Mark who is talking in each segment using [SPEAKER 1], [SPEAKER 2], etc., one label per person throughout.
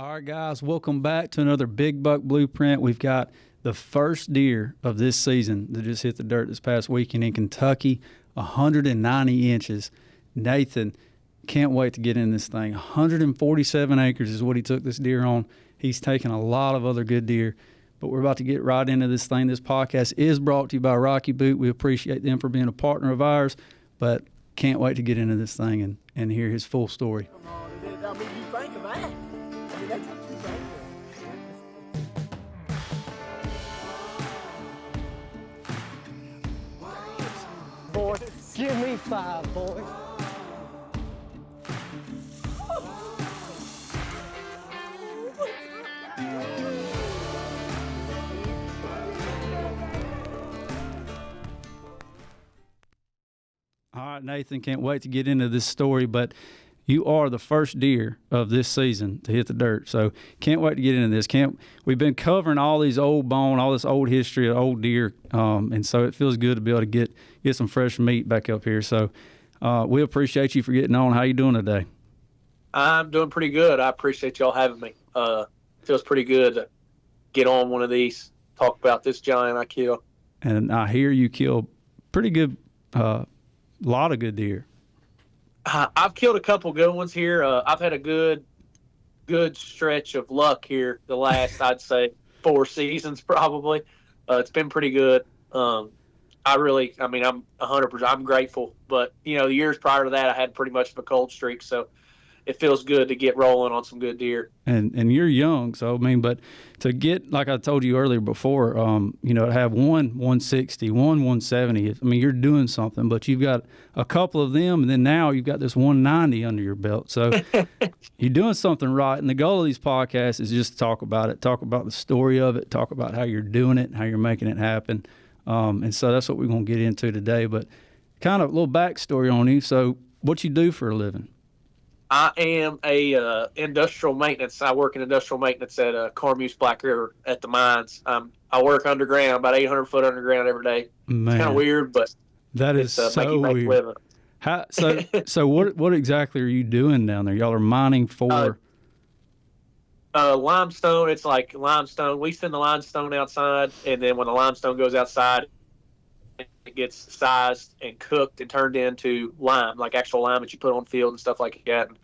[SPEAKER 1] All right, guys, welcome back to another Big Buck Blueprint. We've got the first deer of this season that just hit the dirt this past weekend in Kentucky, 190 inches. Nathan, can't wait to get in this thing. 147 acres is what he took this deer on. He's taken a lot of other good deer, but we're about to get right into this thing. This podcast is brought to you by Rocky Boot. We appreciate them for being a partner of ours, but can't wait to get into this thing and hear his full story.
[SPEAKER 2] I mean, you think of that. I mean, that's what you think of. Boys, give me 5, boys.
[SPEAKER 1] All right, Nathan, can't wait to get into this story, but you are the first deer of this season to hit the dirt. So can't wait to get into this. We've been covering all these old bone, all this old history of old deer, and so it feels good to be able to get some fresh meat back up here. So we appreciate you for getting on. How you doing today?
[SPEAKER 3] I'm doing pretty good. I appreciate y'all having me. Feels pretty good to get on one of these, talk about this giant I killed.
[SPEAKER 1] And I hear you killed pretty good, lot of good deer.
[SPEAKER 3] I've killed a couple good ones here. I've had a good stretch of luck here the last, I'd say, 4 seasons probably. It's been pretty good. I'm 100%. I'm grateful. But, the years prior to that, I had pretty much of a cold streak. So it feels good to get rolling on some good deer.
[SPEAKER 1] And you're young, so but to get, like I told you earlier before, to have one 160, one 170, you're doing something, but you've got a couple of them, and then now you've got this 190 under your belt. So you're doing something right. And the goal of these podcasts is just to talk about it, talk about the story of it, talk about how you're doing it, how you're making it happen. And so that's what we're going to get into today. But kind of a little backstory on you. So what you do for a living?
[SPEAKER 3] I am a industrial maintenance. I work in industrial maintenance at Cormuse Black River at the mines. I work underground, about 800 foot underground every day.
[SPEAKER 1] Man,
[SPEAKER 3] it's kind of weird, but
[SPEAKER 1] that is so weird. So what exactly are you doing down there? Y'all are mining for
[SPEAKER 3] limestone. It's like limestone. We send the limestone outside, and then when the limestone goes outside, it gets sized and cooked and turned into lime, like actual lime that you put on field and stuff like that. And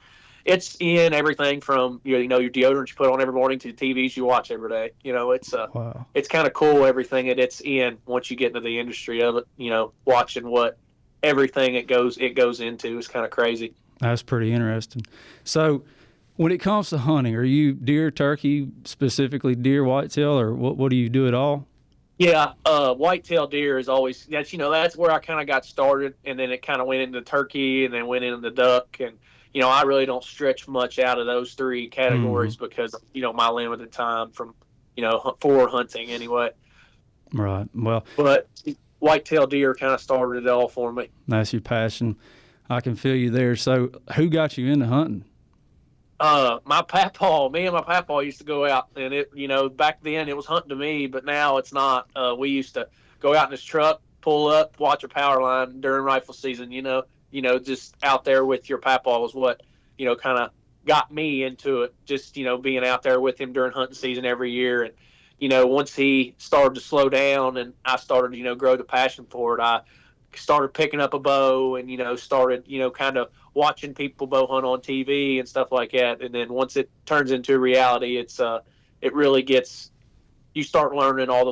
[SPEAKER 3] it's in everything from your deodorant you put on every morning to the TVs you watch every day. Wow. It's kind of cool everything that it's in once you get into the industry of it. Watching what everything it goes into is kind of crazy.
[SPEAKER 1] That's pretty interesting. So when it comes to hunting, are you deer, turkey, specifically deer, whitetail, or what do you do at all?
[SPEAKER 3] Yeah, whitetail deer is always that's where I kind of got started, and then it kind of went into turkey, and then went into the duck, and I really don't stretch much out of those 3 categories because my limited time from for hunting anyway.
[SPEAKER 1] Right. Well,
[SPEAKER 3] but whitetail deer kind of started it all for me.
[SPEAKER 1] That's your passion. I can feel you there. So, who got you into hunting?
[SPEAKER 3] Me and my papaw used to go out, and it, back then it was hunting to me, but now it's not. We used to go out in his truck, pull up, watch a power line during rifle season, just out there with your papaw was what, kind of got me into it. Just, being out there with him during hunting season every year. And, once he started to slow down and I started, grow the passion for it, I started picking up a bow and, started, kind of watching people bow hunt on TV and stuff like that. And then once it turns into reality, it really gets, you start learning all the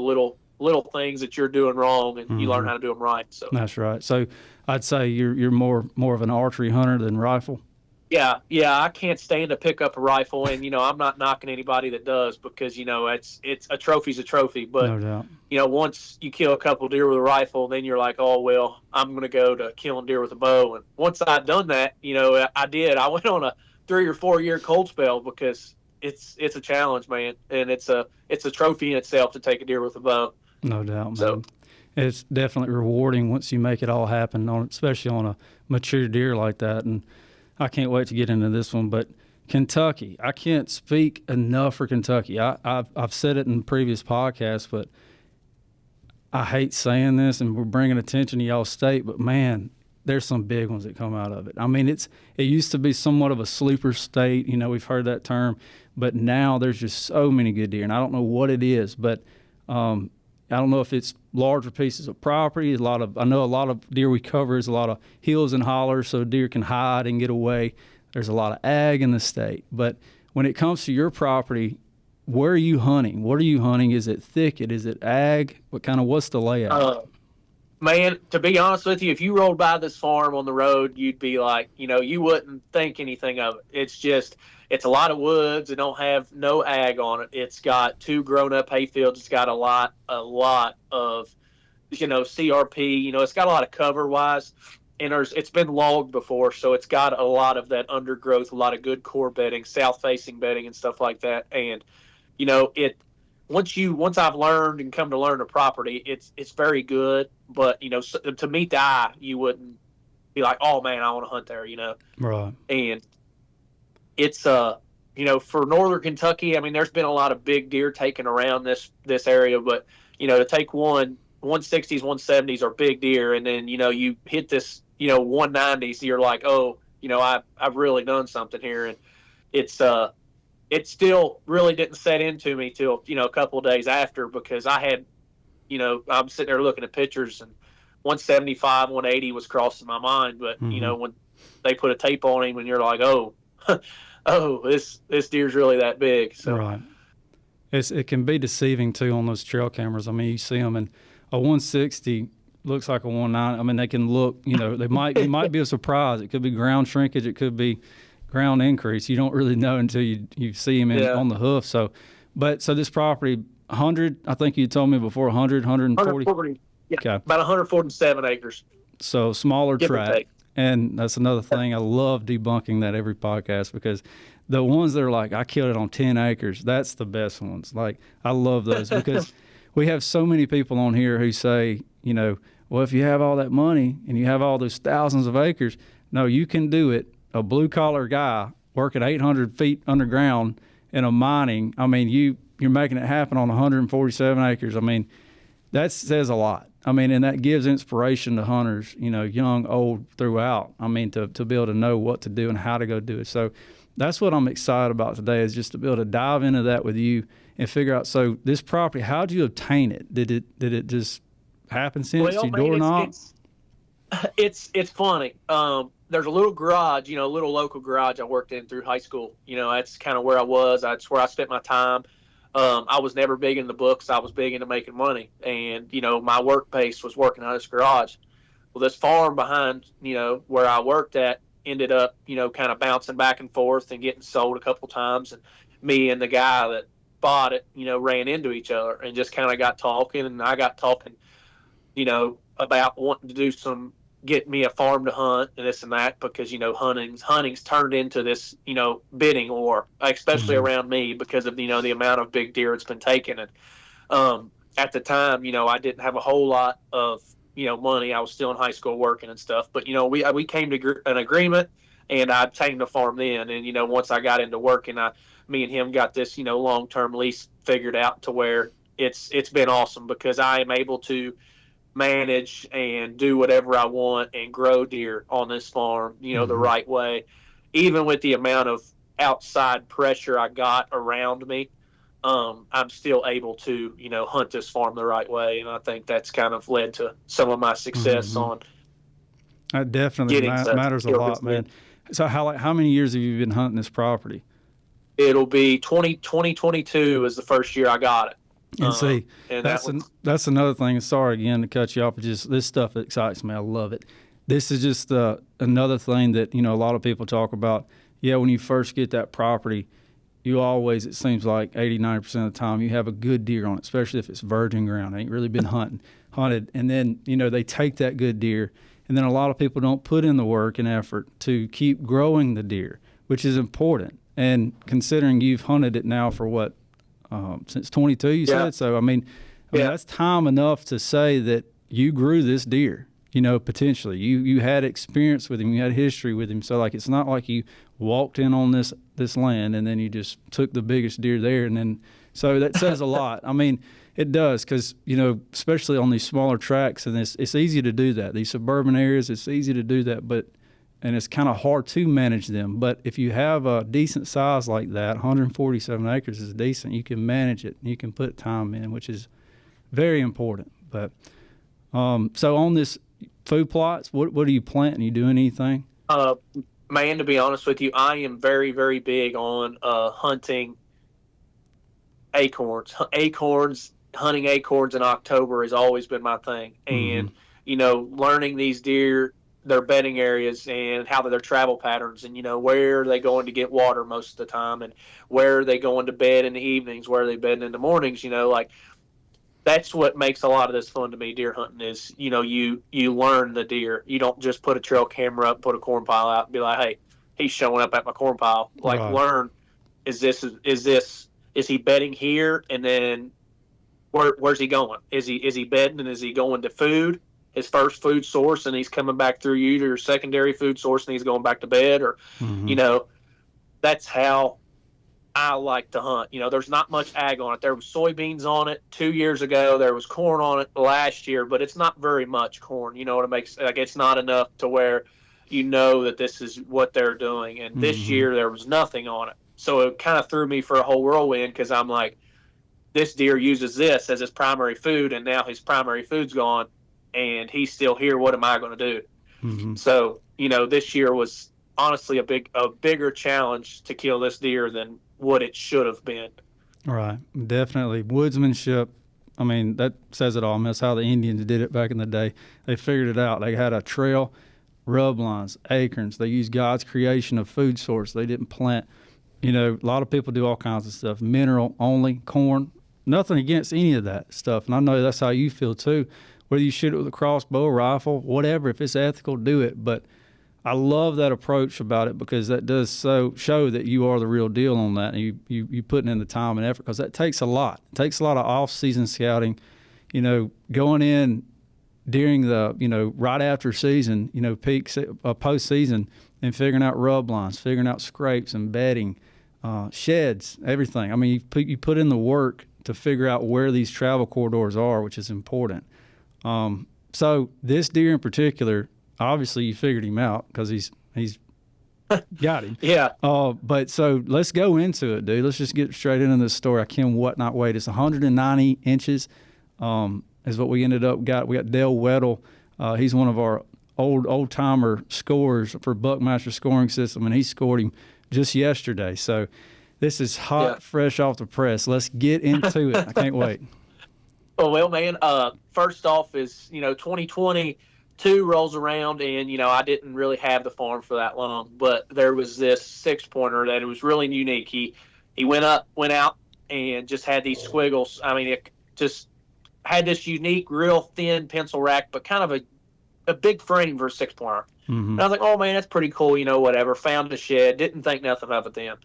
[SPEAKER 3] little things that you're doing wrong, and you learn how to do them right. So
[SPEAKER 1] that's right. So I'd say you're more of an archery hunter than rifle.
[SPEAKER 3] Yeah, I can't stand to pick up a rifle, and I'm not knocking anybody that does, because it's a trophy's a trophy. But
[SPEAKER 1] no doubt.
[SPEAKER 3] Once you kill a couple deer with a rifle, then you're like, oh well, I'm going to go to killing deer with a bow. And once I'd done that, I went on a 3 or 4 year cold spell, because it's a challenge, man, and it's a trophy in itself to take a deer with a bow.
[SPEAKER 1] No doubt, man. So it's definitely rewarding once you make it all happen, especially on a mature deer like that. And I can't wait to get into this one. But Kentucky, I can't speak enough for Kentucky. I've said it in previous podcasts, but I hate saying this, and we're bringing attention to y'all's state, but man, there's some big ones that come out of it. It used to be somewhat of a sleeper state. We've heard that term, But now there's just so many good deer, and I don't know what it is, but I don't know if it's larger pieces of property. I know a lot of deer we cover is a lot of hills and hollers, so deer can hide and get away. There's a lot of ag in the state. But when it comes to your property, where are you hunting? What are you hunting? Is it thicket? Is it ag? What's the layout?
[SPEAKER 3] Man, to be honest with you, if you rolled by this farm on the road, you'd be like, you wouldn't think anything of it. It's a lot of woods. It don't have no ag on it. It's got 2 grown-up hay fields. It's got a lot of, CRP. It's got a lot of cover-wise, and it's been logged before, so it's got a lot of that undergrowth, a lot of good core bedding, south-facing bedding, and stuff like that. And once I've learned and come to learn the property, it's very good. But to meet the eye, you wouldn't be like, oh man, I want to hunt there.
[SPEAKER 1] Right.
[SPEAKER 3] And it's for northern Kentucky, I mean, there's been a lot of big deer taken around this area, but to take 160s, 170s are big deer, and then you hit this 190s, you're like, oh, I've really done something here. And it still really didn't set into me till a couple of days after, because I had I'm sitting there looking at pictures, and 175, 180 was crossing my mind, but when they put a tape on him and you're like, oh this deer's really that big. So
[SPEAKER 1] right. It can be deceiving too on those trail cameras. I mean, you see them, and a 160 looks like a 190. I mean, they can look, it might be a surprise. It could be ground shrinkage. It could be ground increase. You don't really know until you see him on the hoof. So this property, 100, I think you told me before, 140.
[SPEAKER 3] 140, yeah,
[SPEAKER 1] okay.
[SPEAKER 3] About 147 acres.
[SPEAKER 1] So smaller tract. And that's another thing. I love debunking that every podcast, because the ones that are like, I killed it on 10 acres, that's the best ones. Like, I love those because we have so many people on here who say, well, if you have all that money and you have all those thousands of acres, no, you can do it. A blue-collar guy working 800 feet underground in a mining, I mean, you're making it happen on 147 acres. I mean, that says a lot. I mean, and that gives inspiration to hunters, young, old, throughout. I mean, to be able to know what to do and how to go do it. So that's what I'm excited about today, is just to be able to dive into that with you and figure out, so this property, how did you obtain it? Did it just happen since you door knock?
[SPEAKER 3] It's funny. There's a little garage, a little local garage I worked in through high school. That's kind of where I was. That's where I spent my time. I was never big in the books. I was big into making money. And, my work base was working out of this garage. Well, this farm behind, where I worked at ended up, kind of bouncing back and forth and getting sold a couple times. And me and the guy that bought it, ran into each other and just kind of got talking. And I got talking, about wanting to do get me a farm to hunt and this and that, because, hunting's turned into this, bidding war, especially around me, because of, the amount of big deer it's been taken. And at the time, I didn't have a whole lot of, money. I was still in high school working and stuff, but, we came to an agreement, and I obtained the farm then. And, once I got into working, me and him got this, long-term lease figured out to where it's been awesome, because I am able to manage and do whatever I want and grow deer on this farm, the right way. Even with the amount of outside pressure I got around me, I'm still able to, hunt this farm the right way. And I think that's kind of led to some of my success on.
[SPEAKER 1] That definitely matters a lot, man. So how many years have you been hunting this property?
[SPEAKER 3] It'll be 2022 is the first year I got it.
[SPEAKER 1] And see, and that's another thing. Sorry again to cut you off, but just this stuff excites me. I love it. This is just another thing that, a lot of people talk about. Yeah, when you first get that property, you always, it seems like 80-90% of the time, you have a good deer on it, especially if it's virgin ground. It ain't really been hunted. And then, they take that good deer, and then a lot of people don't put in the work and effort to keep growing the deer, which is important. And considering you've hunted it now for what, since 22, you said? So, I mean, that's time enough to say that you grew this deer, potentially. You had experience with him. You had history with him. So, it's not like you walked in on this land and then you just took the biggest deer there. And then, so that says a lot. I mean, it does, because, especially on these smaller tracks, and it's easy to do that. These suburban areas, it's easy to do that. But and it's kind of hard to manage them. But if you have a decent size like that, 147 acres is decent. You can manage it. You can put time in, which is very important. But so on this food plots, what are you planting? You doing anything?
[SPEAKER 3] Man, to be honest with you, I am very, very big on hunting acorns. Hunting acorns in October has always been my thing. And, learning these deer, their bedding areas and how their travel patterns and, where are they going to get water most of the time and where are they going to bed in the evenings, where are they bedding in the mornings, like that's what makes a lot of this fun to me. Deer hunting is, you learn the deer. You don't just put a trail camera up, put a corn pile out and be like, hey, he's showing up at my corn pile. Like learn, is he bedding here? And then where's he going? Is he bedding and is he going to food? His first food source, and he's coming back through you to your secondary food source, and he's going back to bed, or that's how I like to hunt. There's not much ag on it. There was soybeans on it 2 years ago. There was corn on it last year, but it's not very much corn. What it makes like it's not enough to where that this is what they're doing. And this year there was nothing on it, so it kind of threw me for a whole whirlwind because I'm like, this deer uses this as his primary food, and now his primary food's gone. And he's still here. What am I going to do? So, this year was honestly a bigger challenge to kill this deer than what it should have been.
[SPEAKER 1] Right. Definitely. Woodsmanship. I mean, that says it all. I mean, that's how the Indians did it back in the day. They figured it out. They had a trail, rub lines, acorns. They used God's creation of food source. They didn't plant. A lot of people do all kinds of stuff. Mineral only, corn. Nothing against any of that stuff. And I know that's how you feel too. Whether you shoot it with a crossbow, rifle, whatever, if it's ethical, do it. But I love that approach about it because that does show that you are the real deal on that. And you putting in the time and effort because that takes a lot. It takes a lot of off-season scouting, going in during the, right after season, peak postseason and figuring out rub lines, figuring out scrapes and bedding, sheds, everything. I mean, you put in the work to figure out where these travel corridors are, which is important. So this deer in particular, obviously you figured him out because he's got him.
[SPEAKER 3] Yeah.
[SPEAKER 1] But so let's go into it, dude. Let's just get straight into this story. I can't not wait. It's 190 inches is what we ended up got. We got Dale Weddle. He's one of our old timer scorers for Buckmaster scoring system, and he scored him just yesterday. So this is hot, fresh off the press. Let's get into it. I can't wait.
[SPEAKER 3] Oh, well, man, first off is, 2022 rolls around and, I didn't really have the farm for that long, but there was this 6-pointer that it was really unique. He went out and just had these squiggles. I mean, it just had this unique, real thin pencil rack, but kind of a big frame for a 6-pointer. And I was like, oh, man, that's pretty cool, whatever. Found the shed, didn't think nothing of it then.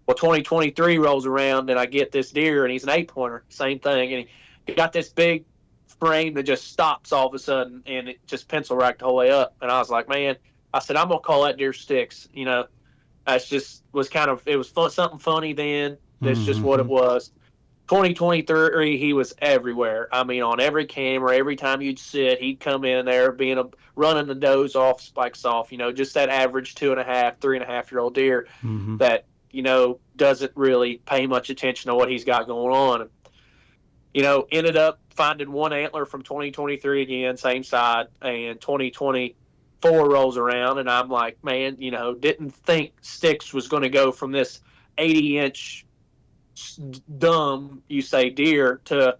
[SPEAKER 3] Well, 2023 rolls around and I get this deer and he's an 8-pointer, same thing. And he got this big frame that just stops all of a sudden, and it just pencil racked the whole way up. And I was like, man, I said, I'm going to call that deer Sticks. That's just was kind of, it was something funny then. That's just what it was. 2023, he was everywhere. I mean, on every camera, every time you'd sit, he'd come in there running the nose off, spikes off, just that average 2.5, 3.5-year-old deer that, doesn't really pay much attention to what he's got going on. Ended up finding one antler from 2023 again, same side, and 2024 rolls around, and I'm like, man, didn't think Sticks was going to go from this 80-inch dumb, you say, deer to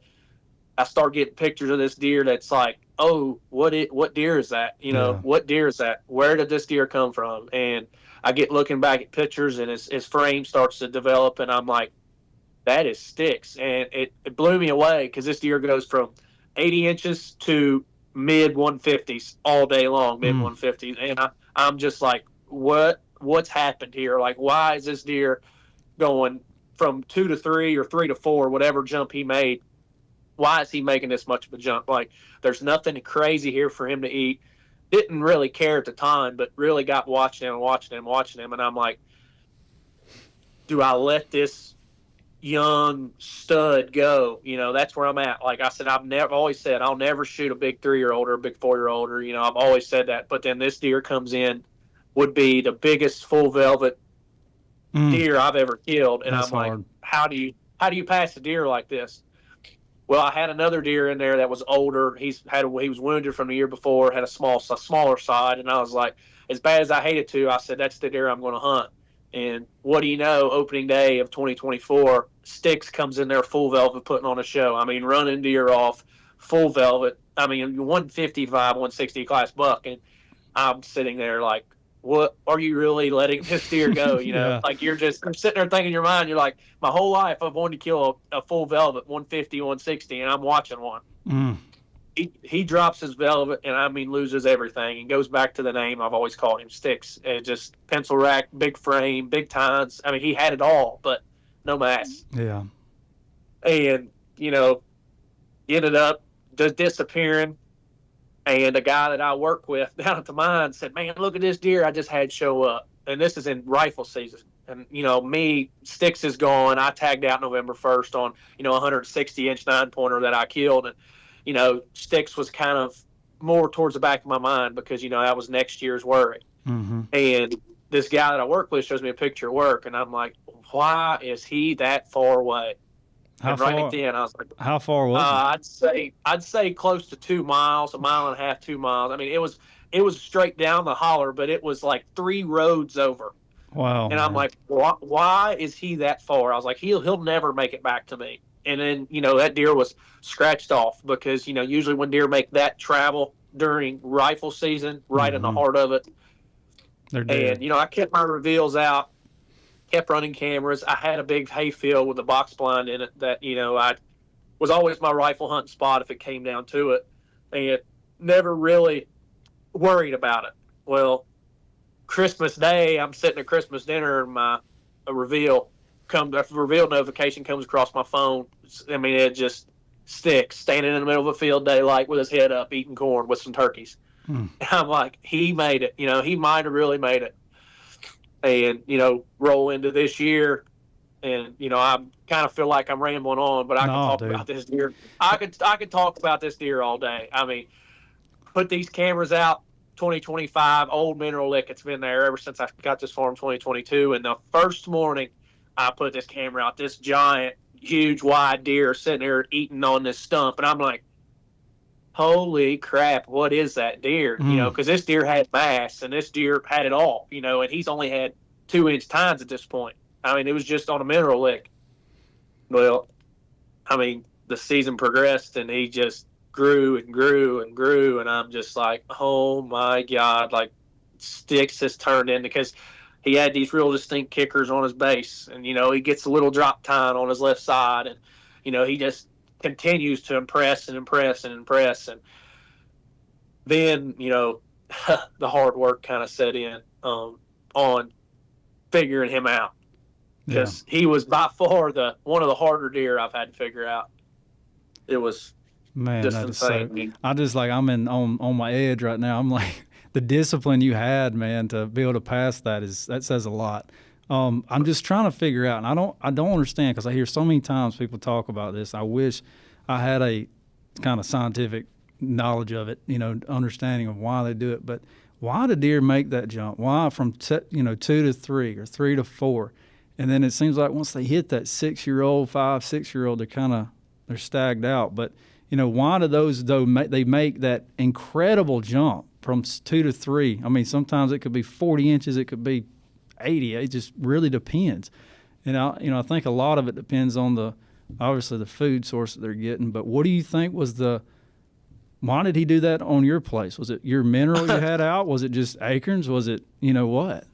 [SPEAKER 3] I start getting pictures of this deer that's like, oh, what deer is that? What deer is that? Where did this deer come from? And I get looking back at pictures, and his frame starts to develop, and I'm like, that is Sticks. And it blew me away because this deer goes from 80 inches to mid 150s all day long, mid 150s. And I'm just like, what's happened here? Like, why is this deer going from 2 to 3 or 3 to 4, whatever jump he made? Why is he making this much of a jump? Like, there's nothing crazy here for him to eat. Didn't really care at the time, but really got watching him. And I'm like, do I let this young stud go? That's where I'm at. Like I said, I've always said I'll never shoot a big 3-year-old or a big 4-year-old, or I've always said that. But then this deer comes in would be the biggest full velvet deer I've ever killed. And
[SPEAKER 1] That's
[SPEAKER 3] I'm like,
[SPEAKER 1] hard.
[SPEAKER 3] how do you pass a deer like this? Well, I had another deer in there that was older. He was wounded from the year before, had a smaller side, and I was like, as bad as I hated to, I said that's the deer I'm going to hunt. And what do you know? Opening day of 2024, Sticks comes in there full velvet, putting on a show. I mean, running deer off, full velvet. I mean, 155, 160 class buck, and I'm sitting there like, what are you really letting this deer go? You know,
[SPEAKER 1] Yeah.
[SPEAKER 3] like you're sitting there thinking in your mind, you're like, my whole life I've wanted to kill a full velvet 150, 160, and I'm watching one. He drops his velvet and I mean loses everything and goes back to the name I've always called him, Sticks. And just pencil rack, big frame, big tines. I mean, he had it all, but no mass.
[SPEAKER 1] Yeah.
[SPEAKER 3] And, you know, ended up just disappearing. And a guy that I work with down at the mine said, man, look at this deer I just had show up. And this is in rifle season. And, you know, Sticks is gone. I tagged out November 1st on, you know, a 160-inch 9-pointer that I killed. And, you know, Sticks was kind of more towards the back of my mind because, you know, that was next year's worry. And this guy that I work with shows me a picture of work. And I'm like, why is he that far away? And right then, I was like,
[SPEAKER 1] how far was it?
[SPEAKER 3] I'd say close to 2 miles, a mile and a half, 2 miles. I mean, it was straight down the holler, but it was like 3 roads over.
[SPEAKER 1] Wow.
[SPEAKER 3] And I'm like, why is he that far? I was like, he'll never make it back to me. And then, you know, that deer was scratched off because, you know, usually when deer make that travel during rifle season, right in the heart of it.
[SPEAKER 1] They're dead.
[SPEAKER 3] And, you know, I kept my reveals out, kept running cameras. I had a big hayfield with a box blind in it that, you know, I was always my rifle hunting spot if it came down to it. And never really worried about it. Well, Christmas Day, I'm sitting at Christmas dinner and a reveal notification comes across my phone. I mean, it just Sticks standing in the middle of a field daylight with his head up eating corn with some turkeys. And I'm like, he made it. You know, he might have really made it. And, you know, roll into this year. And, you know, I kind of feel like I'm rambling on, but I can talk about this deer. I could talk about this deer all day. I mean, put these cameras out, 2025, old mineral lick. It's been there ever since I got this farm 2022. And the first morning I put this camera out, this giant, huge, wide deer sitting there eating on this stump. And I'm like, holy crap, what is that deer? You know, because this deer had mass and this deer had it all, you know, and he's only had 2-inch tines at this point. I mean, it was just on a mineral lick. Well, I mean, the season progressed and he just grew and grew and grew. And I'm just like, oh my God, like Sticks has turned in because he had these real distinct kickers on his base. And, you know, he gets a little drop tine on his left side. And, you know, he just continues to impress and impress and impress. And then, you know, the hard work kind of set in on figuring him out. Because he was by far one of the harder deer I've had to figure out. It was just insane.
[SPEAKER 1] I just like on my edge right now. I'm like, the discipline you had, man, to be able to pass that says a lot. I'm just trying to figure out, and I don't understand because I hear so many times people talk about this. I wish I had a kind of scientific knowledge of it, you know, understanding of why they do it. But why do deer make that jump? Why from 2 to 3 or 3 to 4? And then it seems like once they hit that 6-year-old, 5-6-year-old, they're stagged out. But, you know, why do those, though, they make that incredible jump from 2 to 3? I mean, sometimes it could be 40 inches, it could be 80. It just really depends. And, I think a lot of it depends on obviously the food source that they're getting. But what do you think was why did he do that on your place? Was it your mineral you had out? Was it just acorns? Was it, what?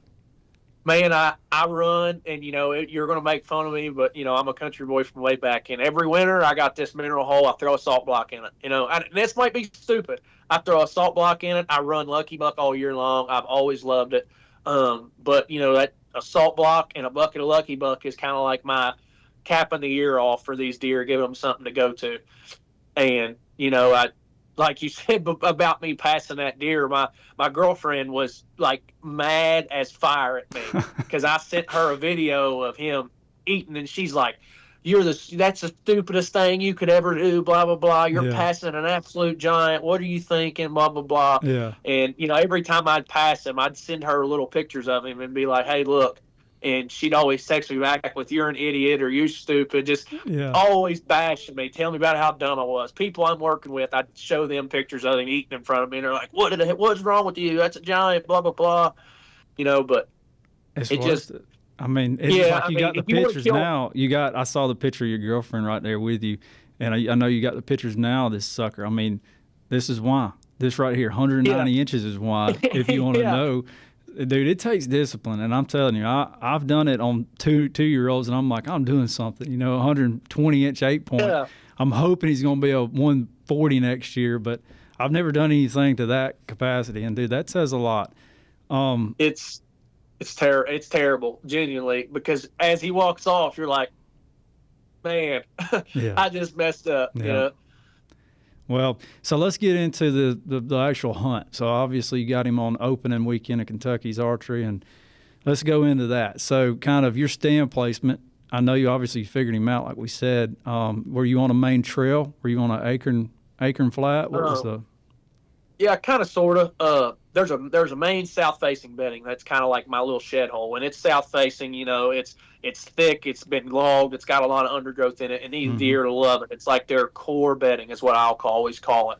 [SPEAKER 3] Man, I run, and, you're going to make fun of me, but, I'm a country boy from way back. And every winter, I got this mineral hole. I throw a salt block in it. And this might be stupid. I throw a salt block in it. I run Lucky Buck all year long. I've always loved it. But, that a salt block and a bucket of Lucky Buck is kind of like my capping the year off for these deer, giving them something to go to. And, like you said about me passing that deer, my girlfriend was like mad as fire at me because I sent her a video of him eating, and she's like, that's the stupidest thing you could ever do, blah, blah, blah. You're
[SPEAKER 1] Yeah.
[SPEAKER 3] passing an absolute giant. What are you thinking, blah, blah, blah.
[SPEAKER 1] Yeah.
[SPEAKER 3] And, every time I'd pass him, I'd send her little pictures of him and be like, hey, look. And she'd always text me back with, you're an idiot or you stupid. Just
[SPEAKER 1] Yeah.
[SPEAKER 3] always bashing me, telling me about how dumb I was. People I'm working with, I'd show them pictures of him eating in front of me. And they're like, what's wrong with you? That's a giant, blah, blah, blah. But
[SPEAKER 1] It's
[SPEAKER 3] it
[SPEAKER 1] worth
[SPEAKER 3] just,
[SPEAKER 1] it. I mean, it's
[SPEAKER 3] Yeah,
[SPEAKER 1] like
[SPEAKER 3] I
[SPEAKER 1] you
[SPEAKER 3] mean,
[SPEAKER 1] got the
[SPEAKER 3] if you wanna
[SPEAKER 1] pictures
[SPEAKER 3] kill-
[SPEAKER 1] now. I saw the picture of your girlfriend right there with you, and I know you got the pictures now of this sucker. I mean, this is why. This right here, 190 inches is why. If you want to
[SPEAKER 3] Yeah.
[SPEAKER 1] know, dude, it takes discipline, and I'm telling you, I've done it on two-year-olds, and I'm like, I'm doing something. 120-inch 8-point.
[SPEAKER 3] Yeah.
[SPEAKER 1] I'm hoping he's going to be a 140 next year, but I've never done anything to that capacity, and dude, that says a lot.
[SPEAKER 3] It's terrible, genuinely, because as he walks off, you're like, man,
[SPEAKER 1] Yeah.
[SPEAKER 3] I just messed up.
[SPEAKER 1] Yeah. Well, so let's get into the actual hunt. So obviously you got him on opening weekend of Kentucky's archery, and let's go into that. So kind of your stand placement. I know you obviously figured him out, like we said. Were you on a main trail? Were you on an acorn flat? What was the?
[SPEAKER 3] Yeah, kind of, sort of. There's a main south-facing bedding that's kind of like my little shed hole. When it's south-facing, it's thick, it's been logged, it's got a lot of undergrowth in it, and these deer love it. It's like their core bedding is what always call it.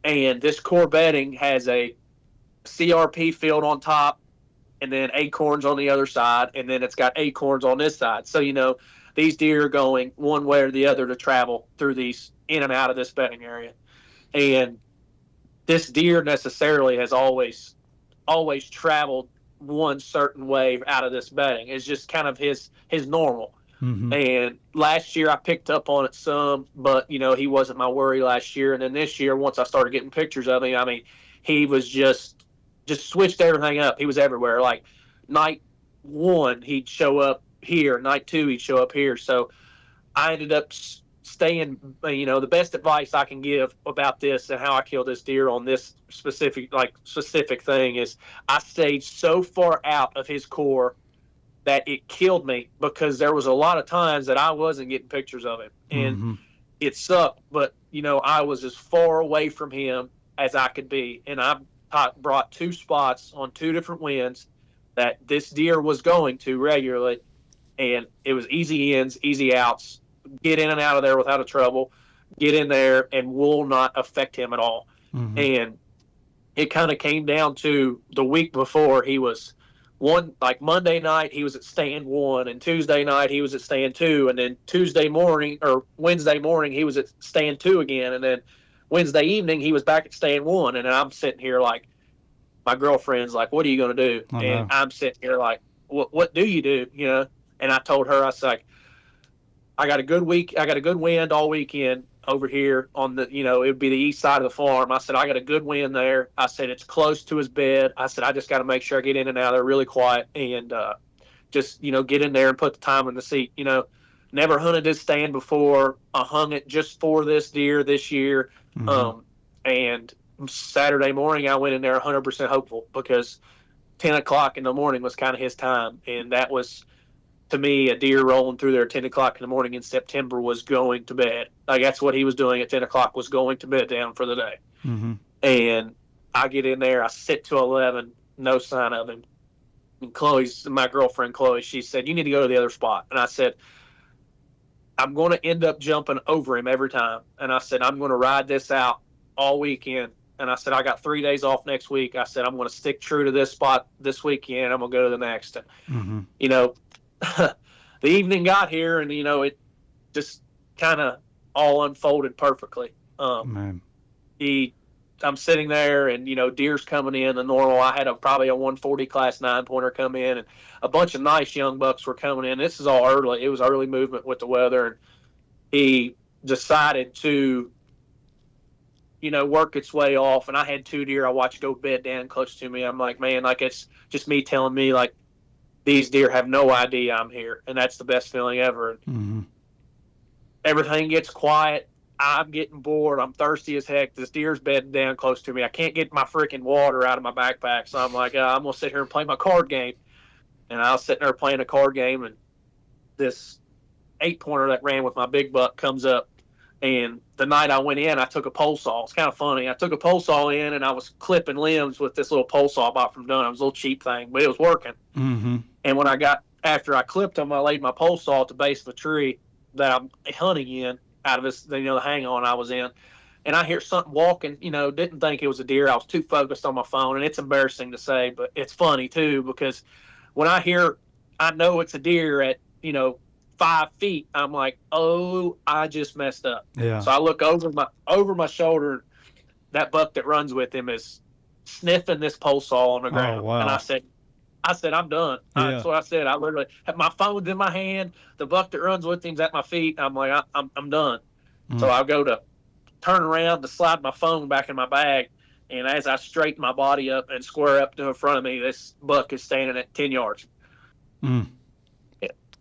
[SPEAKER 3] And this core bedding has a CRP field on top, and then acorns on the other side, and then it's got acorns on this side. So, these deer are going one way or the other to travel through these, in and out of this bedding area. And this deer necessarily has always traveled one certain way out of this bedding. It's just kind of his normal. And last year I picked up on it some, but he wasn't my worry last year. And then this year, once I started getting pictures of him, I mean, he was just switched everything up. He was everywhere. Like night 1, he'd show up here. Night 2, he'd show up here. So I ended up staying, the best advice I can give about this and how I killed this deer on this specific thing is I stayed so far out of his core that it killed me, because there was a lot of times that I wasn't getting pictures of him, and it sucked, but I was as far away from him as I could be. And I brought 2 spots on 2 different winds that this deer was going to regularly, and it was easy ins, easy outs. Get in and out of there without a trouble, get in there and will not affect him at all. And it kind of came down to the week before, he was Monday night, he was at stand 1, and Tuesday night he was at stand 2, and then Wednesday morning, he was at stand 2 again. And then Wednesday evening, he was back at stand 1. And I'm sitting here like, my girlfriend's like, what are you going to do? And I'm sitting here like, what do you do? And I told her, I was like, I got a good wind all weekend over here on the, it would be the east side of the farm. I said, I got a good wind there. I said, it's close to his bed. I said, I just got to make sure I get in and out of there really quiet and just, get in there and put the time in the seat. Never hunted this stand before. I hung it just for this deer this year. And Saturday morning, I went in there 100% hopeful, because 10 o'clock in the morning was kind of his time. And that was, to me, a deer rolling through there at 10 o'clock in the morning in September was going to bed. Like, that's what he was doing at 10 o'clock, was going to bed down for the day. And I get in there, I sit to 11, no sign of him. And my girlfriend Chloe, she said, you need to go to the other spot. And I said, I'm going to end up jumping over him every time. And I said, I'm going to ride this out all weekend. And I said, I got 3 days off next week. I said, I'm going to stick true to this spot this weekend. I'm going to go to the next. And, the evening got here, and it just kind of all unfolded perfectly. I'm sitting there, and deer's coming in the normal. I had probably a 140 class 9-pointer come in, and a bunch of nice young bucks were coming in. This is all early. It was early movement with the weather, and he decided to work its way off. And I had 2 deer I watched go bed down close to me. I'm like, man, like, it's just me telling me, like, these deer have no idea I'm here, and that's the best feeling ever. Everything gets quiet. I'm getting bored. I'm thirsty as heck. This deer's bedding down close to me. I can't get my freaking water out of my backpack, so I'm like, I'm going to sit here and play my card game. And I was sitting there playing a card game, and this 8-pointer that ran with my big buck comes up. And the night I went in, I took a pole saw. It's kind of funny. I took a pole saw in, and I was clipping limbs with this little pole saw I bought from Dunn. It was a little cheap thing, but it was working.
[SPEAKER 1] Mm-hmm.
[SPEAKER 3] And when after I clipped them, I laid my pole saw at the base of a tree that I'm hunting in out of this, the hang on I was in. And I hear something walking, didn't think it was a deer. I was too focused on my phone, and it's embarrassing to say, but it's funny too, because when I know it's a deer at, 5 feet, I'm like, oh, I just messed up.
[SPEAKER 1] Yeah.
[SPEAKER 3] So I look over my shoulder. That buck that runs with him is sniffing this pole saw on the ground.
[SPEAKER 1] Oh, wow.
[SPEAKER 3] And I said, I'm done.
[SPEAKER 1] Yeah.
[SPEAKER 3] That's what I said. I literally had my phone's in my hand. The buck that runs with him's at my feet. I'm like, I'm done. So I go to turn around to slide my phone back in my bag. And as I straighten my body up and square up to in front of me, this buck is standing at 10 yards.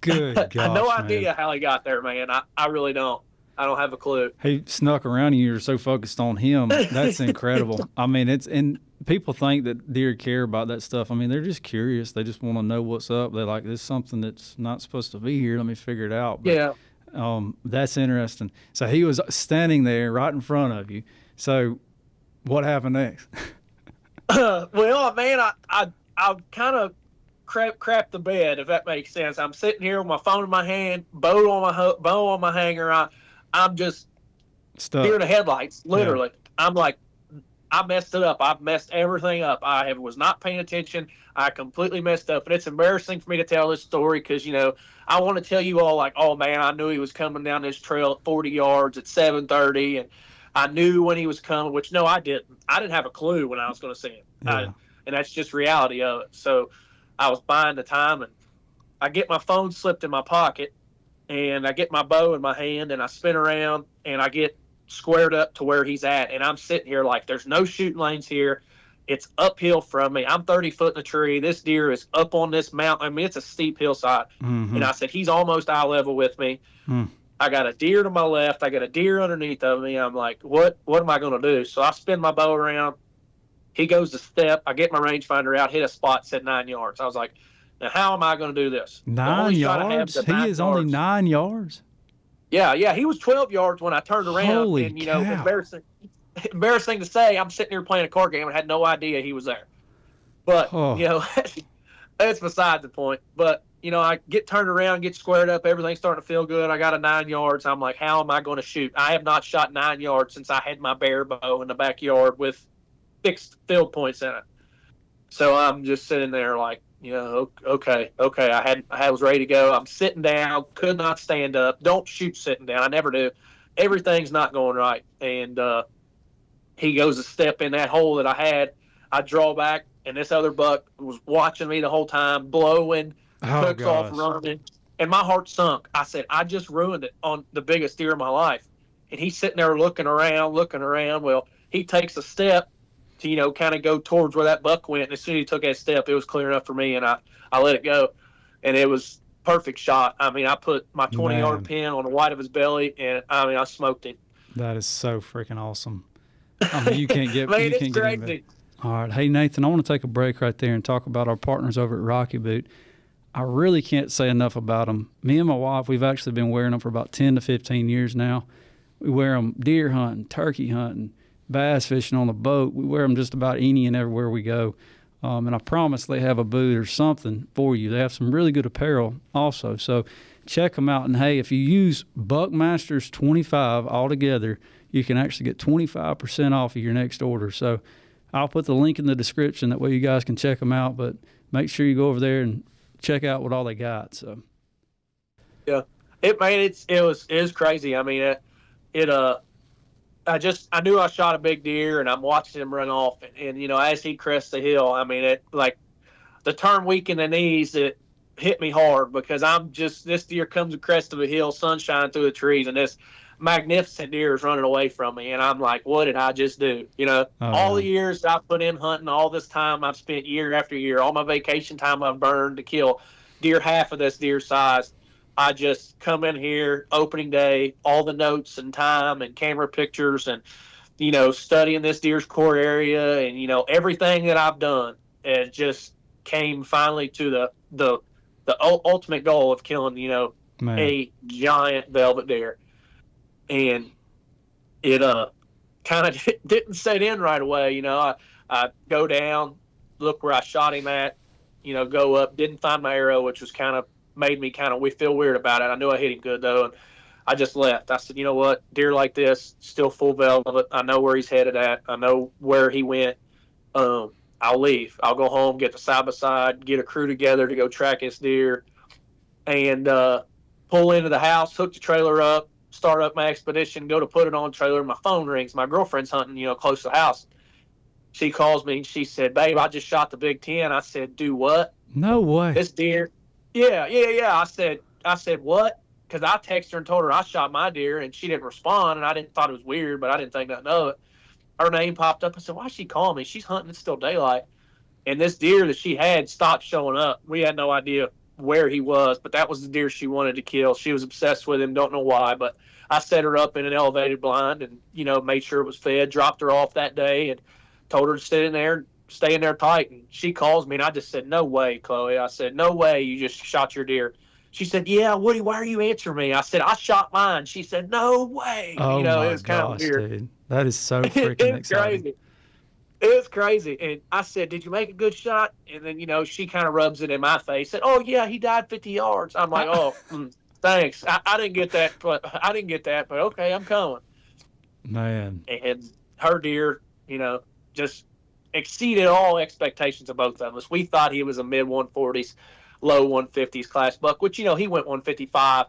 [SPEAKER 1] Good gosh,
[SPEAKER 3] I have no
[SPEAKER 1] man.
[SPEAKER 3] idea how he got there, man. I really don't. I don't have a clue.
[SPEAKER 1] He snuck around and you're so focused on him. That's incredible. I mean, and people think that deer care about that stuff. I mean, they're just curious. They just want to know what's up. They're like, this is something that's not supposed to be here. Let me figure it out. But,
[SPEAKER 3] Yeah.
[SPEAKER 1] That's interesting. So he was standing there right in front of you. So what happened next?
[SPEAKER 3] Well, man, I kind of crap the bed, if that makes sense. I'm sitting here with my phone in my hand, bow on my hanger. I'm just
[SPEAKER 1] Stuck.
[SPEAKER 3] deer in the headlights, literally. Yeah. I'm like, I messed it up. I've messed everything up. I was not paying attention. I completely messed up, and it's embarrassing for me to tell this story because I want to tell you all like, oh man, I knew he was coming down this trail at 40 yards at 7:30, and I knew when he was coming. Which no, I didn't. I didn't have a clue when I was going to see him,
[SPEAKER 1] yeah.
[SPEAKER 3] And that's just reality of it. So I was buying the time, and I get my phone slipped in my pocket, and I get my bow in my hand, and I spin around, and I get squared up to where he's at, and I'm sitting here like there's no shooting lanes here. It's uphill from me. I'm 30 foot in the tree. This deer is up on this mountain. I mean, it's a steep hillside.
[SPEAKER 1] Mm-hmm.
[SPEAKER 3] And I said, he's almost eye level with me. I got a deer to my left. I got a deer underneath of me. I'm like, what am I going to do? So I spin my bow around. He goes to step. I get my rangefinder out, hit a spot, said 9 yards. I was like, now how am I going to do this?
[SPEAKER 1] 9 yards? He is only 9 yards?
[SPEAKER 3] Yeah. He was 12 yards when I turned around.
[SPEAKER 1] Holy
[SPEAKER 3] and,
[SPEAKER 1] cow.
[SPEAKER 3] Embarrassing to say, I'm sitting here playing a card game and had no idea he was there. But, that's beside the point. But, I get turned around, get squared up, everything's starting to feel good. I got a 9 yards. I'm like, how am I going to shoot? I have not shot 9 yards since I had my bear bow in the backyard with fixed field points in it. So I'm just sitting there like, okay. I was ready to go. I'm sitting down, could not stand up. Don't shoot sitting down. I never do. Everything's not going right. And he goes to step in that hole that I had. I draw back, and this other buck was watching me the whole time, blowing, hooks off running. And my heart sunk. I said, I just ruined it on the biggest deer of my life. And he's sitting there looking around. Well, he takes a step to, kind of go towards where that buck went. And as soon as he took that step, it was clear enough for me, and I let it go. And it was perfect shot. I mean, I put my 20-yard pin on the white of his belly, and, I smoked him.
[SPEAKER 1] That is so freaking awesome. I mean, you can't get
[SPEAKER 3] Man,
[SPEAKER 1] you can't
[SPEAKER 3] it's
[SPEAKER 1] get
[SPEAKER 3] crazy.
[SPEAKER 1] All right. Hey, Nathan, I want to take a break right there and talk about our partners over at Rocky Boot. I really can't say enough about them. Me and my wife, we've actually been wearing them for about 10 to 15 years now. We wear them deer hunting, turkey hunting, bass fishing on the boat. We wear them just about any and everywhere we go. And I promise they have a boot or something for you. They have some really good apparel also. So check them out. And, hey, if you use Buckmasters 25 altogether, you can actually get 25% off of your next order. So I'll put the link in the description. That way you guys can check them out. But make sure you go over there and check out what all they got. So
[SPEAKER 3] yeah, it was crazy. I mean, I knew I shot a big deer, and I'm watching him run off, and as he crests the hill, I mean, it like the turn weak in the knees, it hit me hard because this deer comes across the hill, sunshine through the trees, and this magnificent deer is running away from me, and I'm like, what did I just do? All the years I've put in hunting, all this time I've spent year after year, all my vacation time I've burned to kill deer half of this deer size. I just come in here opening day, all the notes and time and camera pictures and, studying this deer's core area and, everything that I've done. It just came finally to the ultimate goal of killing, a giant velvet deer, and it kind of didn't set in right away. I go down, look where I shot him at, go up, didn't find my arrow, which was kind of made me we feel weird about it. I knew I hit him good though, and I just left. I said, you know what, deer like this, still full velvet. I know where he's headed at. I know where he went. I'll leave. I'll go home, get the side by side, get a crew together to go track this deer, and pull into the house, hook the trailer up, start up my expedition, go to put it on the trailer. My phone rings. My girlfriend's hunting, close to the house. She calls me and she said, "Babe, I just shot the Big 10." I said, "Do what?"
[SPEAKER 1] No way.
[SPEAKER 3] This deer. Yeah. I said, "What?" Because I texted her and told her I shot my deer, and she didn't respond, and I didn't thought it was weird, but I didn't think nothing of it. Her name popped up. I said, "Why'd she call me? She's hunting. It's still daylight." And this deer that she had stopped showing up. We had no idea where he was, but that was the deer she wanted to kill. She was obsessed with him. Don't know why, but I set her up in an elevated blind and, made sure it was fed, dropped her off that day, and told her to sit in there, stay in there tight. And she calls me, and I just said, "No way, Chloe." I said, "No way you just shot your deer." She said, "Yeah, Woody, why are you answering me?" I said, "I shot mine." She said, "No way."
[SPEAKER 1] Oh,
[SPEAKER 3] it
[SPEAKER 1] my
[SPEAKER 3] was kind of
[SPEAKER 1] gosh,
[SPEAKER 3] weird.
[SPEAKER 1] dude. That is so freaking exciting.
[SPEAKER 3] Crazy. It was crazy. And I said, "Did you make a good shot?" And then, she kind of rubs it in my face. Said, "Oh, yeah, he died 50 yards. I'm like, "Oh, thanks. I didn't get that, but okay, I'm coming."
[SPEAKER 1] Man.
[SPEAKER 3] And her deer, just exceeded all expectations of both of us. We thought he was a mid 140s, low 150s class buck, which, he went 155,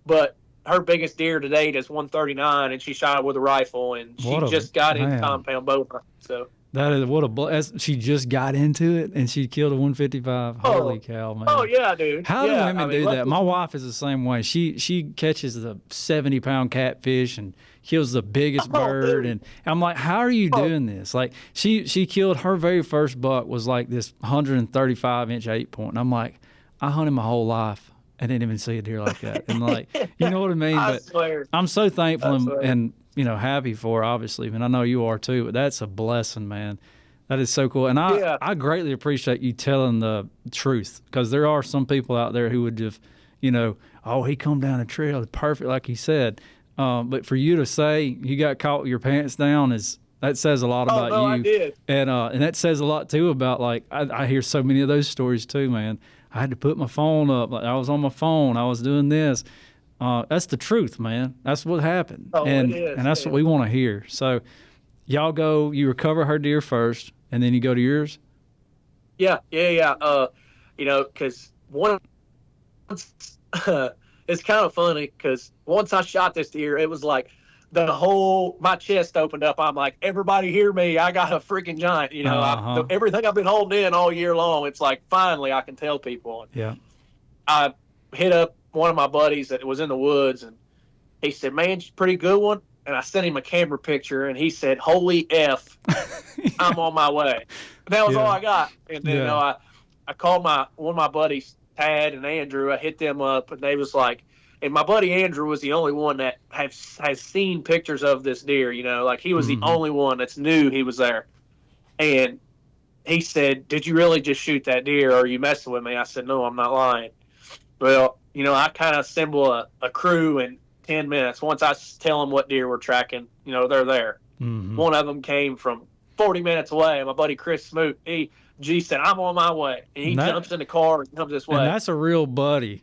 [SPEAKER 3] but her biggest deer to date is 139, and she shot it with a rifle, and she just got in compound bow. So
[SPEAKER 1] that is she just got into it, and she killed a 155. Holy cow, man!
[SPEAKER 3] Oh yeah, dude.
[SPEAKER 1] How do women do that? My wife is the same way. She catches the 70-pound catfish and kills the biggest bird, and I'm like, how are you doing this? Like she killed her very first buck was like this 135-inch 8-point, and I'm like, I hunted my whole life. I didn't even see a deer like that. And like, you know what I mean?
[SPEAKER 3] I swear.
[SPEAKER 1] I'm so thankful and happy for her, obviously. And I know you are too, but that's a blessing, man. That is so cool. And I greatly appreciate you telling the truth, because there are some people out there who would just, "Oh, he come down the trail. Perfect," like he said. But for you to say you got caught with your pants down that says a lot about you.
[SPEAKER 3] I did.
[SPEAKER 1] And that says a lot too about, like, I hear so many of those stories too, man. I had to put my phone up. Like, I was on my phone. I was doing this. That's the truth, man. That's what happened. And that's what we want to hear. So y'all go, you recover her deer first, and then you go to yours?
[SPEAKER 3] Yeah. Because it's kind of funny, because once I shot this deer, it was like my chest opened up. I'm like, "Everybody hear me. I got a freaking giant." Everything I've been holding in all year long, it's like, finally I can tell people.
[SPEAKER 1] Yeah. I
[SPEAKER 3] hit up one of my buddies that was in the woods, and he said, "Man, pretty good one." And I sent him a camera picture, and he said, "Holy F, I'm on my way." And that was all I got. And then, I called one of my buddies, Tad and Andrew. I hit them up, and they was like, and my buddy Andrew was the only one that has seen pictures of this deer, like he was the only one that's knew he was there. And he said, "Did you really just shoot that deer, or are you messing with me?" I said, "No, I'm not lying." Well, I kind of assemble a crew in 10 minutes. Once I tell them what deer we're tracking, they're there.
[SPEAKER 1] Mm-hmm.
[SPEAKER 3] One of them came from 40 minutes away. My buddy Chris Smoot, he said, "I'm on my way." And he jumps in the car and comes this way.
[SPEAKER 1] And that's a real buddy.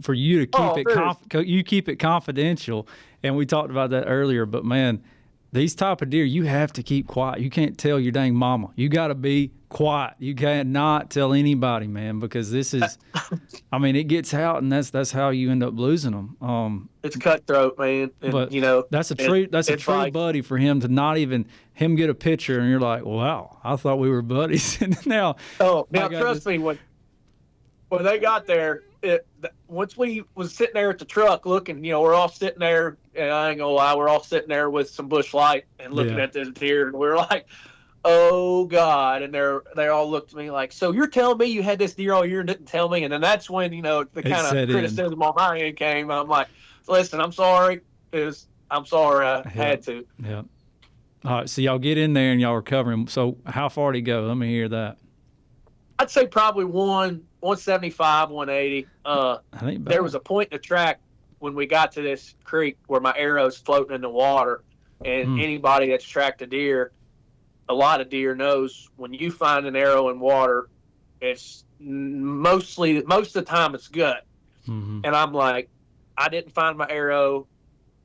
[SPEAKER 1] For you to keep keep it confidential, and we talked about that earlier. But man, these type of deer, you have to keep quiet. You can't tell your dang mama. You got to be quiet. You can't not tell anybody, man, because this is, it gets out, and that's how you end up losing them.
[SPEAKER 3] It's cutthroat, man. And,
[SPEAKER 1] but that's a true buddy for him to not even him get a picture, and you're like, "Wow, I thought we were buddies." And now
[SPEAKER 3] trust me, when they got there. Once we was sitting there at the truck looking, we're all sitting there, and I ain't gonna lie, we're all sitting there with some bush light and looking at this deer, and we're like, "Oh God!" And they all looked at me like, "So you're telling me you had this deer all year and didn't tell me?" And then that's when the kind of criticism on my end came. I'm like, "Listen, I'm sorry. I'm sorry I had to."
[SPEAKER 1] Yeah. All right, so y'all get in there and y'all recover him. So how far did he go? Let me hear that.
[SPEAKER 3] I'd say probably 175, 180.
[SPEAKER 1] I think
[SPEAKER 3] There was a point in the track when we got to this creek where my arrow's floating in the water, and anybody that's tracked a deer, a lot of deer knows when you find an arrow in water, it's most of the time it's gut. And I'm like, I didn't find my arrow.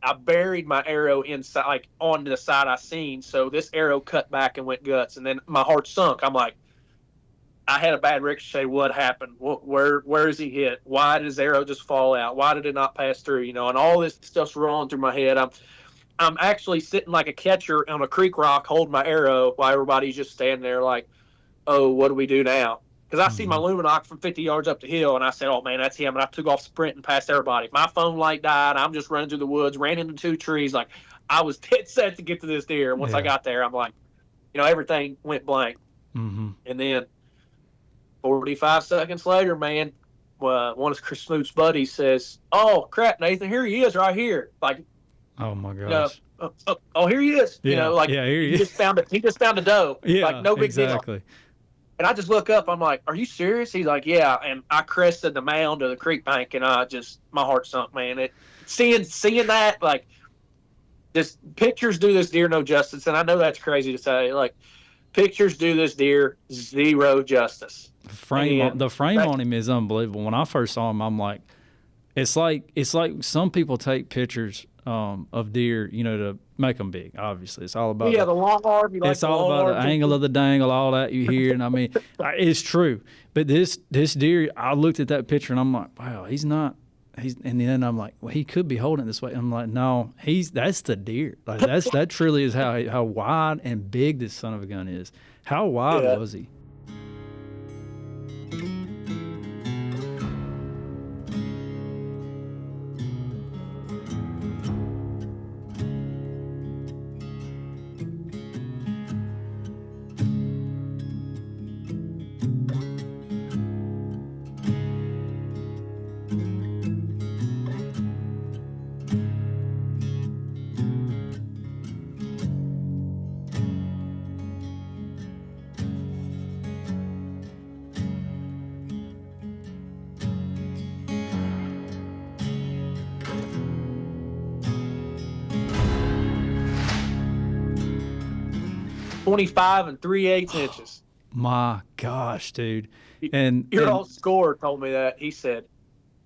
[SPEAKER 3] I buried my arrow inside, like on the side I seen. So this arrow cut back and went guts, and then my heart sunk. I'm like, I had a bad ricochet. What happened? Where is he hit? Why did his arrow just fall out? Why did it not pass through? You know, and all this stuff's rolling through my head. I'm actually sitting like a catcher on a creek rock holding my arrow while everybody's just standing there like, oh, what do we do now? Because I see my Luminoc from 50 yards up the hill, and I said, oh, man, that's him. And I took off sprinting past everybody. My phone light died. I'm just running through the woods, ran into 2 trees. Like, I was dead set to get to this deer. And once I got there, I'm like, you know, everything went blank. And then 45 seconds later, man, one of Chris Smoot's buddies says, oh, crap, Nathan, here he is right here. Like,
[SPEAKER 1] oh, my gosh.
[SPEAKER 3] Oh, here he is.
[SPEAKER 1] Yeah.
[SPEAKER 3] You know, like,
[SPEAKER 1] here he
[SPEAKER 3] is. He just found a doe.
[SPEAKER 1] Yeah,
[SPEAKER 3] like, no big
[SPEAKER 1] exactly.
[SPEAKER 3] deal. And I just look up. I'm like, are you serious? He's like, yeah. And I crested the mound of the creek bank, and my heart sunk, man. Seeing that, like, this pictures do this deer no justice. And I know that's crazy to say. Like, pictures do this deer zero justice.
[SPEAKER 1] The frame on him is unbelievable. When I first saw him, I'm like, it's like some people take pictures of deer, you know, to make them big. Obviously, it's all about
[SPEAKER 3] the long arm.
[SPEAKER 1] It's all about the angle of the dangle, all that you hear. And I mean, it's true. But this deer, I looked at that picture and I'm like, wow, he's not. And then I'm like, well, he could be holding it this way. And I'm like, no, that's the deer. Like that truly is how wide and big this son of a gun is. How wide was he?
[SPEAKER 3] .25 3/8 inches.
[SPEAKER 1] My gosh, dude! And
[SPEAKER 3] your old scorer told me that. He said,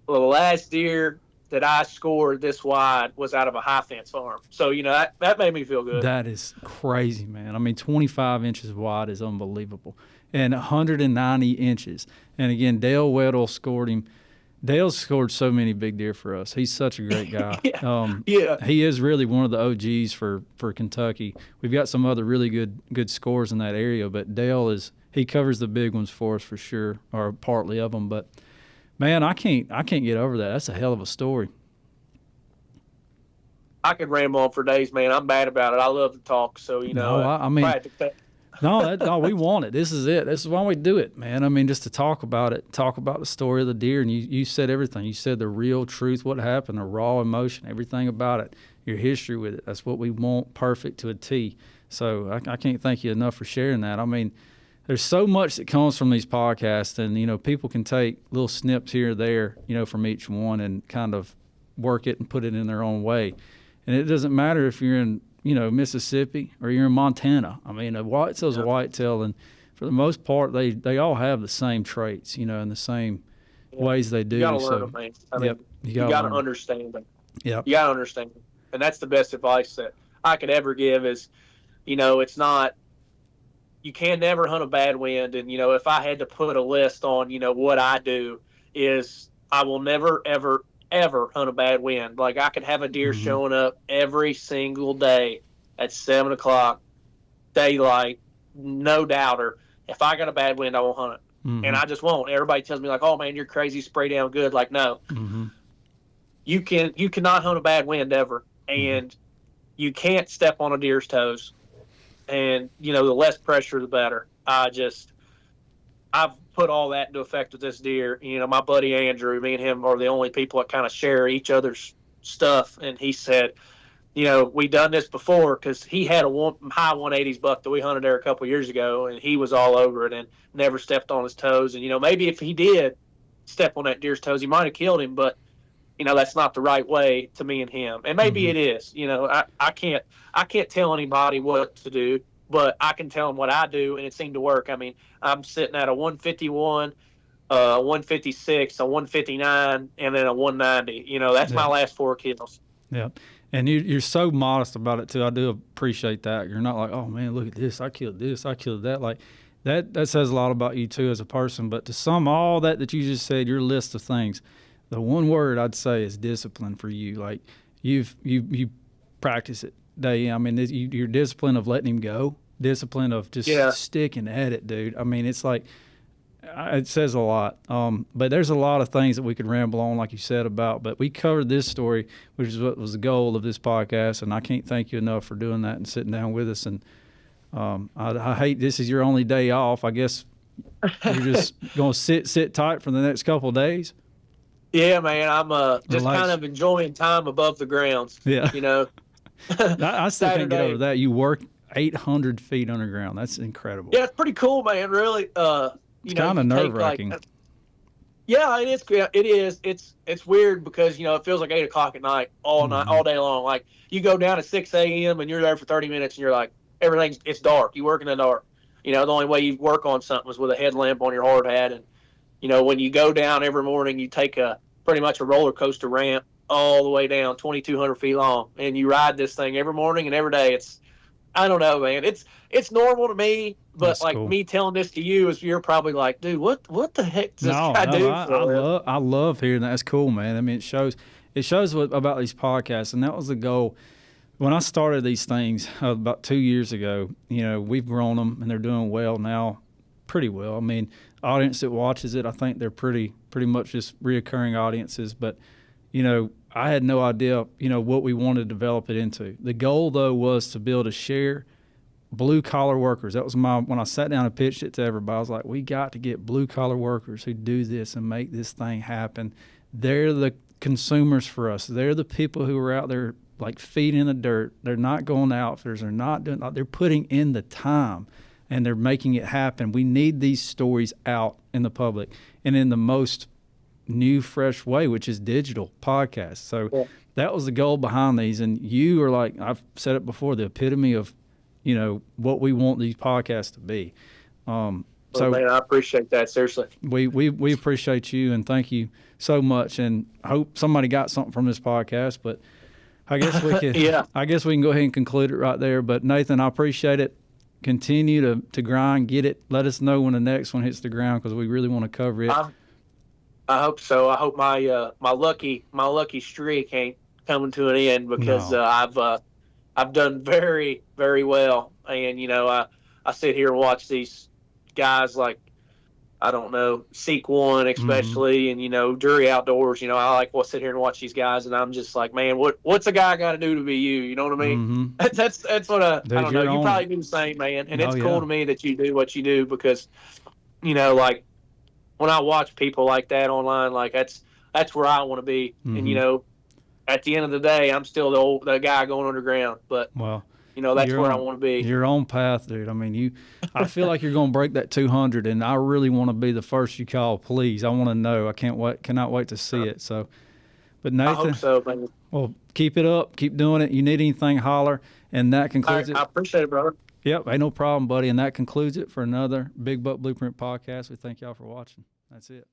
[SPEAKER 3] "Well, the last deer that I scored this wide was out of a high fence farm." So you know that made me feel good.
[SPEAKER 1] That is crazy, man. I mean, 25 inches wide is unbelievable, and 190 inches. And again, Dale Weddle scored him. Dale's scored so many big deer for us. He's such a great guy. He is really one of the OGs for Kentucky. We've got some other really good scores in that area, but Dale he covers the big ones for us for sure, or partly of them. But man, I can't get over that. That's a hell of a story.
[SPEAKER 3] I could ramble on for days, man. I'm bad about it. I love to talk, so you know.
[SPEAKER 1] I mean. No, we want it. This is it. This is why we do it, man. I mean, just to talk about it, talk about the story of the deer. And you said everything. You said the real truth, what happened, the raw emotion, everything about it, your history with it. That's what we want, perfect to a T. So I can't thank you enough for sharing that. I mean, there's so much that comes from these podcasts, and, you know, people can take little snips here or there, you know, from each one and kind of work it and put it in their own way. And it doesn't matter if you're in, you know, Mississippi or you're in Montana. I mean, a whitetail's a whitetail, and for the most part, they all have the same traits, you know, and the same ways they do.
[SPEAKER 3] You got to learn them, man. I mean, you got to understand them.
[SPEAKER 1] Yeah,
[SPEAKER 3] you got to understand them, and that's the best advice that I could ever give. Is, you know, it's not. You can never hunt a bad wind, and you know, if I had to put a list on, you know, what I do is I will never ever hunt a bad wind. Like, I could have a deer showing up every single day at 7 o'clock, daylight, no doubter. If I got a bad wind, I won't hunt it. And I just won't. Everybody tells me, like, oh, man, you're crazy, spray down good. Like, no. You cannot hunt a bad wind ever. And you can't step on a deer's toes. And, you know, the less pressure, the better. I've put all that into effect with this deer. You know, my buddy Andrew, me and him are the only people that kind of share each other's stuff. And he said, we done this before because he had a high 180s buck that we hunted there a couple years ago, and he was all over it and never stepped on his toes. And, maybe if he did step on that deer's toes, he might have killed him, but, that's not the right way to me and him. And maybe it is. I can't tell anybody what to do, but I can tell them what I do, and it seemed to work. I mean, I'm sitting at a 151, a 156, a 159, and then a 190. That's my last 4 kills.
[SPEAKER 1] Yeah. And you're so modest about it too. I do appreciate that. You're not like, oh man, look at this. I killed this. I killed that. Like that says a lot about you too as a person. But to sum all that you just said, your list of things, the one word I'd say is discipline for you. Like you practice it day. I mean, your discipline of letting him go, discipline of just sticking at it, dude. I mean, it's like, it says a lot. But there's a lot of things that we could ramble on, like you said, about. But we covered this story, which is what was the goal of this podcast. And I can't thank you enough for doing that and sitting down with us. And I hate this is your only day off. I guess you're just going to sit tight for the next couple of days.
[SPEAKER 3] Yeah, man. I'm just kind of enjoying time above the grounds.
[SPEAKER 1] Yeah. I still can't get over that. You work 800 feet underground. That's incredible.
[SPEAKER 3] Yeah, it's pretty cool, man. Really.
[SPEAKER 1] It's kind of nerve-wracking.
[SPEAKER 3] Yeah, it is. It is. It's weird because it feels like 8 o'clock at night all night, all day long. Like you go down at 6 a.m. and you're there for 30 minutes and you're like it's dark. You work in the dark. The only way you work on something is with a headlamp on your hard hat. And when you go down every morning, you take pretty much a roller coaster ramp all the way down 2,200 feet long, and you ride this thing every morning and every day. I don't know, man. It's normal to me, but
[SPEAKER 1] that's
[SPEAKER 3] like
[SPEAKER 1] cool.
[SPEAKER 3] Me telling this to you is you're probably like, dude, what the heck does this guy do?
[SPEAKER 1] I love hearing that. That's cool, man. I mean, it shows about these podcasts, and that was the goal. When I started these things about 2 years ago, we've grown them and they're doing well now, pretty well. I mean, audience that watches it, I think they're pretty much just reoccurring audiences, but I had no idea, what we wanted to develop it into. The goal, though, was to build a share blue-collar workers. That was when I sat down and pitched it to everybody, I was like, we got to get blue-collar workers who do this and make this thing happen. They're the consumers for us. They're the people who are out there, like, feet in the dirt. They're not going to outfitters. They're not doing – they're putting in the time, and they're making it happen. We need these stories out in the public and in the most – new, fresh way, which is digital podcasts. So that was the goal behind these. And you are like, I've said it before, the epitome of, what we want these podcasts to be.
[SPEAKER 3] Man, I appreciate that. Seriously.
[SPEAKER 1] We appreciate you and thank you so much. And I hope somebody got something from this podcast, but I guess we can, I guess we can go ahead and conclude it right there. But Nathan, I appreciate it. Continue to grind, get it. Let us know when the next one hits the ground, because we really want to cover it.
[SPEAKER 3] I hope so. I hope my lucky streak ain't coming to an end, because I've done very, very well. And I sit here and watch these guys like, I don't know, Seek One especially, and Drury Outdoors. I like to sit here and watch these guys, and I'm just like, man, what's a guy got to do to be you? You know what I mean? That's what I don't know. You probably do the same, man. And it's cool to me that you do what you do, because like, when I watch people like that online, like that's where I want to be. And at the end of the day, I'm still the guy going underground. But that's where I want to be.
[SPEAKER 1] Your own path, dude. I mean, I feel like you're going to break that 200, and I really want to be the first you call. Please, I want to know. I cannot wait to see it. So, but Nathan,
[SPEAKER 3] I hope so, man.
[SPEAKER 1] Well, keep it up. Keep doing it. You need anything, holler. And that concludes it.
[SPEAKER 3] I appreciate it, brother.
[SPEAKER 1] Yep, ain't no problem, buddy. And that concludes it for another Big Buck Blueprint podcast. We thank y'all for watching. That's it.